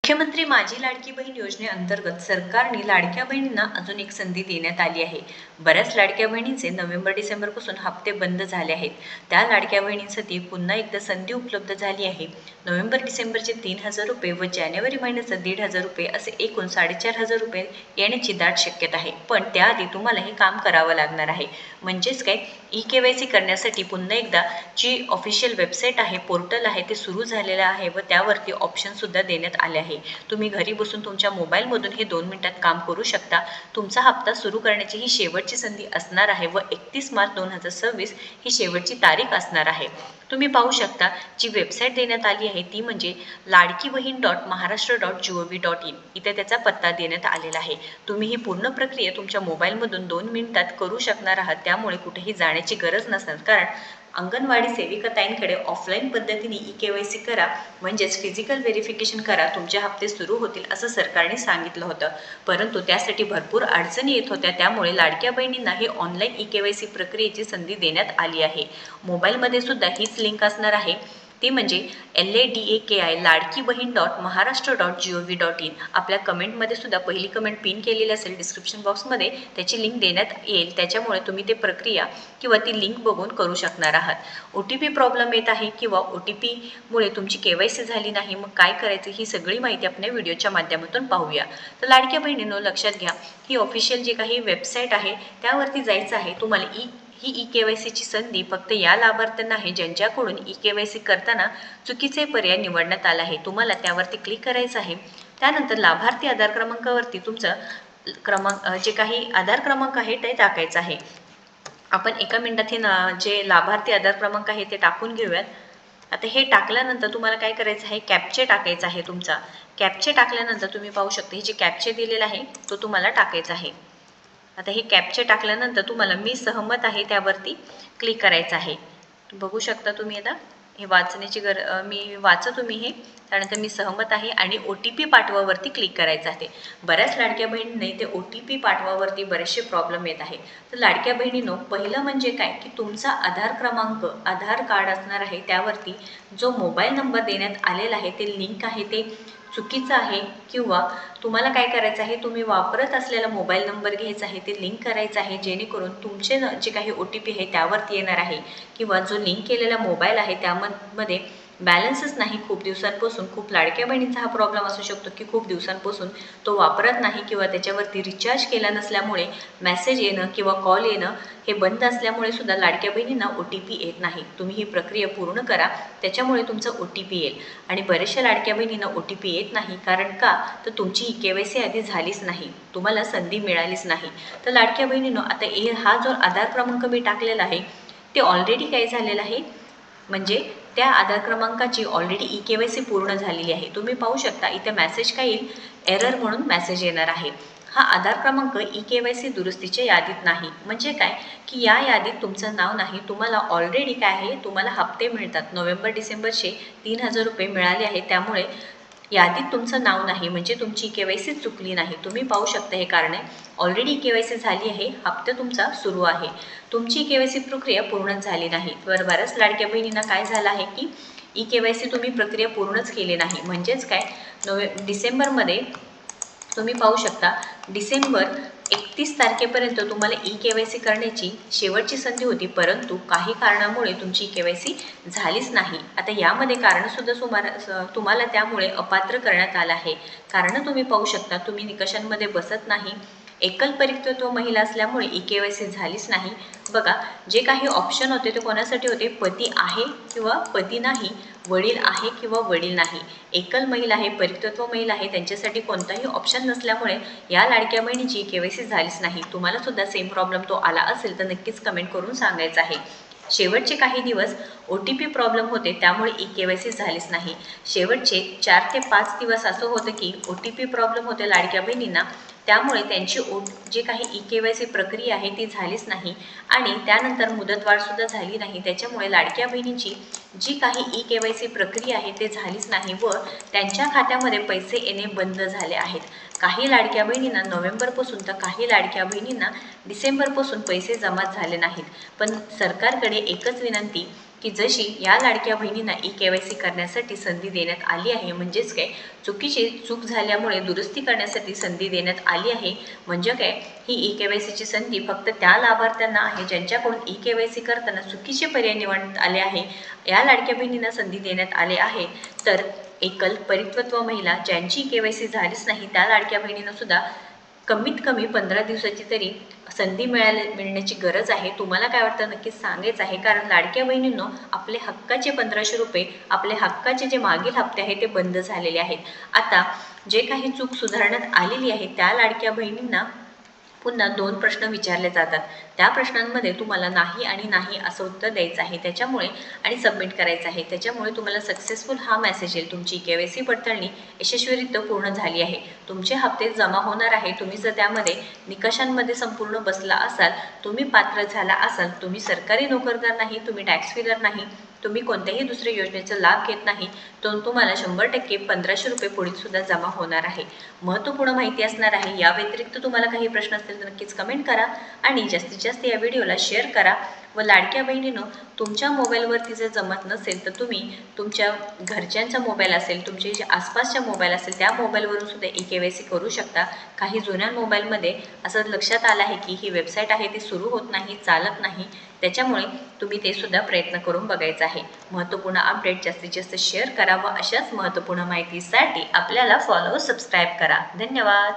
मुख्यमंत्री माझी लाडकी बहीण योजनेअंतर्गत सरकारने लाडक्या बहिणींना अजून एक संधी देण्यात आली आहे. बऱ्याच लाडक्या बहिणींचे नोव्हेंबर-डिसेंबरपासून हप्ते बंद झाले आहेत. त्या लाडक्या बहिणींसाठी पुन्हा एकदा संधी उपलब्ध झाली आहे. नोव्हेंबर-डिसेंबरचे 3,000 रुपये व जानेवारी महिन्याचे 1,500 रुपये असे एकूण 4,500 रुपये येण्याची दाट शक्यता आहे. पण त्याआधी तुम्हाला हे काम करावं लागणार आहे. म्हणजेच काय, ई-केवायसी करण्यासाठी पुन्हा एकदा जी ऑफिशियल वेबसाईट आहे, पोर्टल आहे ते सुरू झालेलं आहे व त्यावरती ऑप्शनसुद्धा देण्यात आले आहे. तुम्ही घरी बसून तुमच्या मोबाईलमधून हे 2 मिनिटात काम करू शकता. तुमचा हप्ता सुरू करण्याची ही शेवटची संधी असणार आहे व 31 मार्च 2026 ही शेवटची तारीख असणार आहे. तुम्ही पाहू शकता, जी वेबसाईट देण्यात आली आहे ती म्हणजे ladkibaheen.maharashtra.gov.in. इथे त्याचा पत्ता देण्यात आलेला आहे. तुम्ही ही पूर्ण प्रक्रिया तुमच्या मोबाईलमधून 2 मिनिटात करू शकणार आहात. त्यामुळे कुठेही जाण्याची गरज नसेल. कारण अंगणवाडी सेविकाताईंकडे ऑफलाईन पद्धतीने ई-केवायसी करा, म्हणजेच फिजिकल व्हेरिफिकेशन करा, तुमचे हप्ते सुरू होतील असं सरकारने सांगितलं होतं. परंतु त्यासाठी भरपूर अडचणी येत होत्या. त्यामुळे लाडक्या बहिणींना ही ऑनलाईन ई-केवायसी प्रक्रियेची संधी देण्यात आली आहे. मोबाईलमध्ये सुद्धा हीच लिंक असणार आहे. ती म्हणजे ladki.maharashtra.gov.in. आपल्या कमेंटमध्ये सुद्धा पहिली कमेंट पिन केलेली असेल डिस्क्रिप्शन बॉक्समध्ये, त्याची लिंक देण्यात येईल. त्याच्यामुळे तुम्ही ते प्रक्रिया किंवा ती लिंक बघून करू शकणार आहात. OTP प्रॉब्लेम येत आहे किंवा OTPमुळे तुमची केवायसी झाली नाही, मग काय करायचं ही सगळी माहिती आपण व्हिडिओच्या माध्यमातून पाहूया. तर लाडक्या बहिणींनो, लक्षात घ्या, ही ऑफिशियल जी काही वेबसाईट आहे त्यावरती जायचं आहे. तुम्हाला ही ई-केवायसीची संधी फक्त या लाभार्थ्यांना आहे ज्यांच्याकडून ई-केवायसी करताना चुकीचे पर्याय निवडण्यात आला आहे. तुम्हाला त्यावरती क्लिक करायचं आहे. त्यानंतर लाभार्थी आधार क्रमांकावरती तुमचा जे काही आधार क्रमांक आहे ते टाकायचं आहे. आपण एका मिनिटात हे जे लाभार्थी आधार क्रमांक आहे ते टाकून घेऊयात. आता हे टाकल्यानंतर तुम्हाला काय करायचं आहे, कॅप्चे टाकायचा आहे तुमचा. कॅप्चे टाकल्यानंतर तुम्ही पाहू शकता, हे जे कॅप्चे दिलेला आहे तो तुम्हाला टाकायचा आहे. आता हे कॅप्चे टाकल्यानंतर तुम्हाला मी सहमत आहे त्यावरती क्लिक करायचं आहे. बघू शकता तुम्ही आता हे वाचण्याची मी तुम्ही हे. त्यानंतर मी सहमत आहे आणि OTP पाठवावरती क्लिक करायचं आहे. बऱ्याच लाडक्या बहिणींनी ते OTP पाठवावरती बरेचसे प्रॉब्लेम येत आहे. तर लाडक्या बहिणींनो, पहिलं म्हणजे काय की तुमचा आधार क्रमांक, आधार कार्ड असणार आहे त्यावरती जो मोबाईल नंबर देण्यात आलेला आहे ते लिंक आहे ते चुकीचं आहे किंवा तुम्हाला काय करायचं आहे, तुम्ही वापरत असलेला मोबाईल नंबर घ्यायचा आहे, ते लिंक करायचं आहे जेणेकरून तुमचे जे काही OTP आहे त्यावरती येणार आहे. किंवा जो लिंक केलेला मोबाईल आहे त्यामध्ये बॅलन्सच नाही खूप दिवसांपासून. खूप लाडक्या बहिणींचा हा प्रॉब्लेम असू शकतो की खूप दिवसांपासून तो वापरत नाही किंवा त्याच्यावरती रिचार्ज केला नसल्यामुळे मेसेज येणं किंवा कॉल येणं हे बंद असल्यामुळे सुद्धा लाडक्या बहिणींना OTP येत नाही. तुम्ही ही प्रक्रिया पूर्ण करा, त्याच्यामुळे तुमचं OTP येईल. आणि बऱ्याचशा लाडक्या बहिणींना OTP येत नाही. कारण का, तर तुमची ई-केवायसी आधी झालीच नाही, तुम्हाला संधी मिळालीच नाही. तर लाडक्या बहिणींनो, आता हा जो आधार क्रमांक मी टाकलेला आहे ते ऑलरेडी काय झालेलं आहे, म्हणजे त्या आधार क्रमांकाची ऑलरेडी ई-केवायसी पूर्ण झालेली आहे. तुम्ही पाहू शकता इथे मेसेज काय येईल, एरर म्हणून मेसेज येणार आहे. हा आधार क्रमांक ई-केवायसी दुरुस्तीच्या यादीत नाही. म्हणजे काय की या यादीत तुमचं नाव नाही. तुम्हाला ऑलरेडी काय आहे, तुम्हाला हप्ते मिळतात. नोव्हेंबर-डिसेंबरचे 3,000 रुपये मिळाले आहेत. त्यामुळे यादीत तुमचं नाव नाही, म्हणजे तुमची केवायसी चुकली नाही. तुम्ही पाहू शकता हे कारण आहे. ऑलरेडी केवायसी झाली आहे, हप्ता तुमचा सुरू आहे, तुमची केवायसी प्रक्रिया पूर्ण झाली नाही. बऱ्याच लाडक्या बहिणींना काय झालं आहे की ई-केवायसी तुम्ही प्रक्रिया पूर्णच केली नाही. म्हणजेच काय, डिसेंबरमध्ये तुम्ही पाहू शकता डिसेंबर 31 तारखेपर्यंत तुम्हाला ई-केवायसी करण्याची शेवटची संधी होती, परंतु काही कारणामुळे तुमची ई-केवायसी झालीच नाही. आता यामध्ये कारणंसुद्धा तुम्हाला त्यामुळे अपात्र करण्यात आलं आहे. कारणं तुम्ही पाहू शकता, तुम्ही निकषांमध्ये बसत नाही, एकल परित्यक्त्व महिला असल्यामुळे ई-केवायसी झालीच नाही. बघा, जे काही ऑप्शन होते ते कोणासाठी होते, पती आहे किंवा पती नाही, वडील आहे किंवा वडील नाही, एकल महिला आहे, परित्यक्त्व महिला आहे, त्यांच्यासाठी कोणताही ऑप्शन नसल्यामुळे या लाडक्या बहिणीची केवायसी झालीच नाही. तुम्हाला सुद्धा सेम प्रॉब्लेम तो आला असेल तर नक्कीच कमेंट करून सांगायचं आहे. शेवटचे काही दिवस OTP प्रॉब्लेम होते त्यामुळे ई-केवायसी झालीच नाही. शेवटचे 4 ते 5 दिवस असं होतं की OTP प्रॉब्लेम होते लाडक्या बहिणींना, त्यामुळे त्यांची जे काही ई-केवायसी प्रक्रिया आहे ती झालीच नाही आणि त्यानंतर मुदतवाढसुद्धा झाली नाही. त्याच्यामुळे लाडक्या बहिणींची जी काही ई-केवायसी प्रक्रिया आहे ते झालीच नाही व त्यांच्या खात्यामध्ये पैसे येणे बंद झाले आहेत. काही लाडक्या बहिणींना नोव्हेंबरपासून तर काही लाडक्या बहिणींना डिसेंबरपासून पैसे जमा झाले नाहीत. पण सरकारकडे एकच विनंती की जशी या लाडक्या बहिणींना KYC करण्यासाठी संधी देण्यात आली आहे, म्हणजेच काय चुकीची चूक झाल्यामुळे दुरुस्ती करण्यासाठी संधी देण्यात आली आहे. म्हणजे काय ही KYCची संधी फक्त त्या लाभार्थ्यांना आहे ज्यांच्याकडून KYC करताना चुकीचे पर्याय निवडण्यात आले आहे. या लाडक्या बहिणींना संधी देण्यात आले आहे. तर एकल परिपक्व महिला ज्यांची KYC झालीच नाही त्या लाडक्या बहिणींना सुद्धा कमीत कमी 15 दिवसाची तरी संधी मिळण्याची गरज आहे. तुम्हाला काय वाटतं नक्कीच सांगायचं आहे, कारण लाडक्या बहिणींनो आपले हक्काचे 1500 रुपये, आपले हक्काचे जे मागील हप्ते आहेत ते बंद झालेले आहेत. आता जे काही चूक सुधारण्यात आलेली आहे त्या लाडक्या बहिणींना पुन्हा 2 प्रश्न विचारले जातात. त्या प्रश्नांमध्ये तुम्हाला नाही आणि नाही असं उत्तर द्यायचं आहे त्याच्यामुळे आणि सबमिट करायचं आहे. त्याच्यामुळे तुम्हाला सक्सेसफुल हा मेसेज येईल, तुमची KYC पडताळणी यशस्वीरित्या पूर्ण झाली आहे, तुमचे हप्ते जमा होणार आहे. तुम्ही जर त्यामध्ये निकषांमध्ये संपूर्ण बसला असाल, तुम्ही पात्र झाला असाल, तुम्ही सरकारी नोकरदार नाही, तुम्ही टॅक्स पेयर नाही, तुम्ही कोणत्याही दुसऱ्या योजनेचा लाभ घेत नाही, तर तुम्हाला 100% 1500 रुपये पुढील सुद्धा जमा होणार आहे. महत्त्वपूर्ण माहिती असणार आहे. या व्यतिरिक्त तुम्हाला काही प्रश्न असतील तर नक्कीच कमेंट करा आणि जास्तीत जास्त या व्हिडिओला शेअर करा. व लाडक्या बहिणीनं तुमच्या मोबाईलवरती जर जमत नसेल तर तुम्ही तुमच्या घरच्यांचा मोबाईल असेल, तुमचे जे आसपासच्या मोबाईल असेल त्या मोबाईलवरून सुद्धा KYC करू शकता. काही जुन्या मोबाईलमध्ये असं लक्षात आलं आहे की ही वेबसाईट आहे ती सुरू होत नाही, चालत नाही, त्याच्यामुळे तुम्ही ते सुद्धा प्रयत्न करून बघायचा आहे. महत्त्वपूर्ण अपडेट जास्तीत जास्त शेअर करा व अशाच महत्त्वपूर्ण माहितीसाठी आपल्याला सबस्क्राईब करा. धन्यवाद.